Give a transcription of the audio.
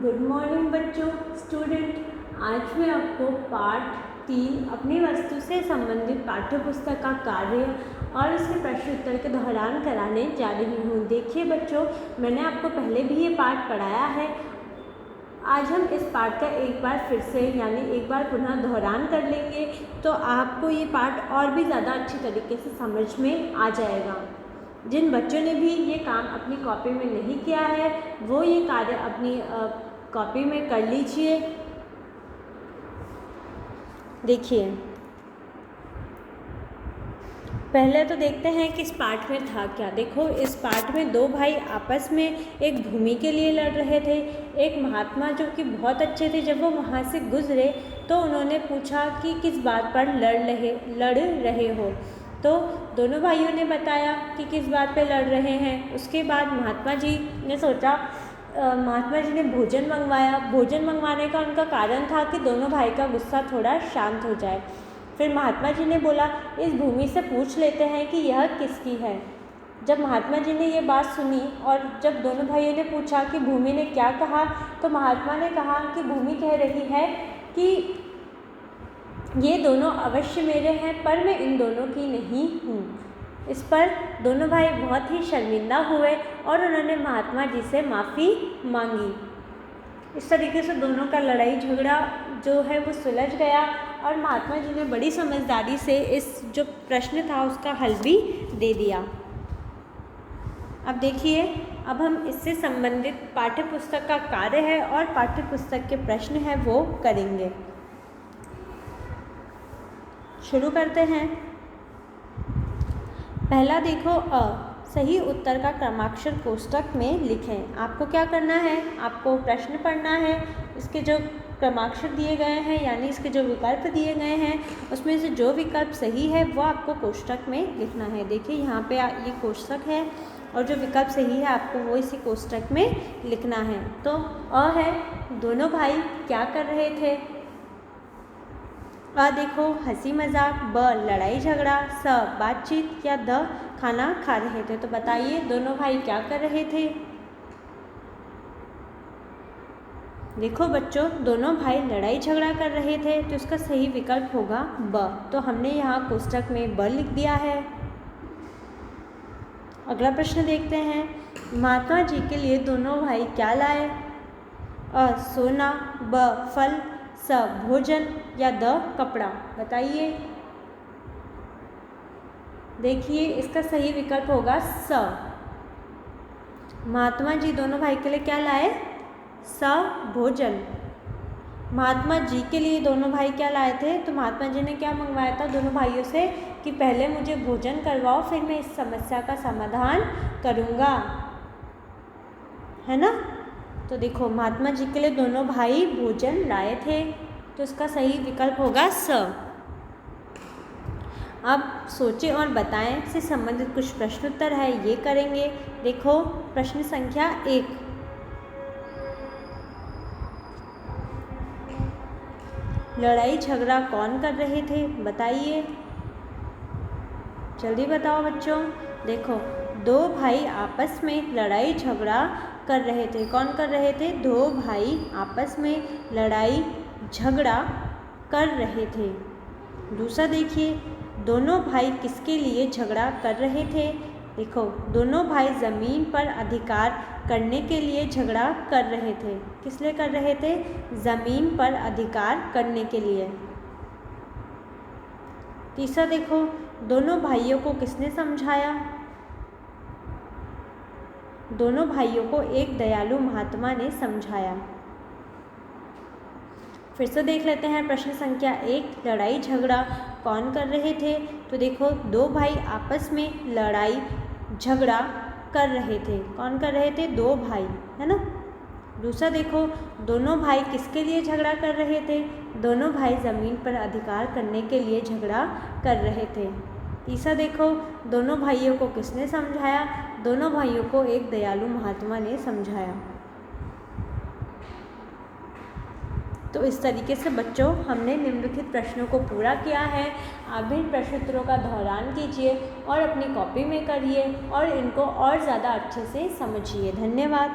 Good morning बच्चों। Student, आज मैं आपको पार्ट 3 अपनी वस्तु से संबंधित पाठ्य पुस्तक का कार्य और इसके प्रश्न उत्तर के दोहरान कराने जा रही हूँ। देखिए बच्चों, मैंने आपको पहले भी ये पाठ पढ़ाया है। आज हम इस पाठ का एक बार फिर से यानी एक बार पुनः दोहरान कर लेंगे, तो आपको ये पाठ और भी ज़्यादा अच्छी तरीके से समझ में आ जाएगा। जिन बच्चों ने भी ये काम अपनी कॉपी में नहीं किया है वो ये कार्य अपनी कॉपी में कर लीजिए। देखिए, पहले तो देखते हैं कि इस पाठ में था क्या। देखो, इस पाठ में दो भाई आपस में एक भूमि के लिए लड़ रहे थे। एक महात्मा जो कि बहुत अच्छे थे, जब वो वहाँ से गुजरे तो उन्होंने पूछा कि किस बात पर लड़ रहे हो। तो दोनों भाइयों ने बताया कि किस बात पे लड़ रहे हैं। उसके बाद महात्मा जी ने सोचा, महात्मा जी ने भोजन मंगवाया। भोजन मंगवाने का उनका कारण था कि दोनों भाई का गुस्सा थोड़ा शांत हो जाए। फिर महात्मा जी ने बोला, इस भूमि से पूछ लेते हैं कि यह किसकी है। जब महात्मा जी ने ये बात सुनी और जब दोनों भाइयों ने पूछा कि भूमि ने क्या कहा, तो महात्मा ने कहा कि भूमि कह रही है कि ये दोनों अवश्य मेरे हैं, पर मैं इन दोनों की नहीं हूँ। इस पर दोनों भाई बहुत ही शर्मिंदा हुए और उन्होंने महात्मा जी से माफ़ी मांगी। इस तरीके से दोनों का लड़ाई झगड़ा जो है वो सुलझ गया और महात्मा जी ने बड़ी समझदारी से इस जो प्रश्न था उसका हल भी दे दिया। अब देखिए, अब हम इससे संबंधित पाठ्य पुस्तक का कार्य है और पाठ्य पुस्तक के प्रश्न हैं वो करेंगे। शुरू करते हैं। पहला देखो, सही उत्तर का क्रमाक्षर कोष्ठक में लिखें। आपको क्या करना है, आपको प्रश्न पढ़ना है, इसके जो क्रमाक्षर दिए गए हैं यानी इसके जो विकल्प दिए गए हैं उसमें से जो विकल्प सही है वो आपको कोष्ठक में लिखना है। देखिए, यहाँ पे ये कोष्ठक है और जो विकल्प सही है आपको वो इसी कोष्ठक में लिखना है। तो अ है, दोनों भाई क्या कर रहे थे। अ देखो, हंसी मजाक। ब, लड़ाई झगड़ा। स, बातचीत। या द, खाना खा रहे थे। तो बताइए, दोनों भाई क्या कर रहे थे। देखो बच्चों, दोनों भाई लड़ाई झगड़ा कर रहे थे, तो इसका सही विकल्प होगा ब। तो हमने यहाँ कोष्ठक में ब लिख दिया है। अगला प्रश्न देखते हैं। महात्मा जी के लिए दोनों भाई क्या लाए। अ, सोना। ब, फल। स, भोजन। या द, कपड़ा। बताइए। देखिए, इसका सही विकल्प होगा स। महात्मा जी दोनों भाई के लिए क्या लाए। स, भोजन। महात्मा जी के लिए दोनों भाई क्या लाए थे, तो महात्मा जी ने क्या मंगवाया था दोनों भाइयों से कि पहले मुझे भोजन करवाओ, फिर मैं इस समस्या का समाधान करूँगा, है ना। तो देखो, महात्मा जी के लिए दोनों भाई भोजन लाए थे, तो इसका सही विकल्प होगा स। अब सोचें और बताएं से संबंधित कुछ प्रश्न उत्तर है, ये करेंगे। देखो, प्रश्न संख्या 1। लड़ाई झगड़ा कौन कर रहे थे, बताइए। जल्दी बताओ बच्चों। देखो, दो भाई आपस में लड़ाई झगड़ा कर रहे थे। कौन कर रहे थे, दो भाई आपस में लड़ाई झगड़ा कर रहे थे। दूसरा देखिए, दोनों भाई किसके लिए झगड़ा कर रहे थे। देखो, दोनों भाई ज़मीन पर अधिकार करने के लिए झगड़ा कर रहे थे। किस लिए कर रहे थे, ज़मीन पर अधिकार करने के लिए। तीसरा देखो, दोनों भाइयों को किसने समझाया। दोनों भाइयों को एक दयालु महात्मा ने समझाया। फिर से देख लेते हैं प्रश्न संख्या 1। लड़ाई झगड़ा कौन कर रहे थे, तो देखो, दो भाई आपस में लड़ाई झगड़ा कर रहे थे। कौन कर रहे थे, दो भाई, है ना। दूसरा देखो, दोनों भाई किसके लिए झगड़ा कर रहे थे, दोनों भाई ज़मीन पर अधिकार करने के लिए झगड़ा कर रहे थे। तीसरा देखो, दोनों भाइयों को किसने समझाया, दोनों भाइयों को एक दयालु महात्मा ने समझाया। तो इस तरीके से बच्चों हमने निम्नलिखित प्रश्नों को पूरा किया है। आप भी इन प्रश्नोत्तरों का दोहरान कीजिए और अपनी कॉपी में करिए और इनको और ज़्यादा अच्छे से समझिए। धन्यवाद।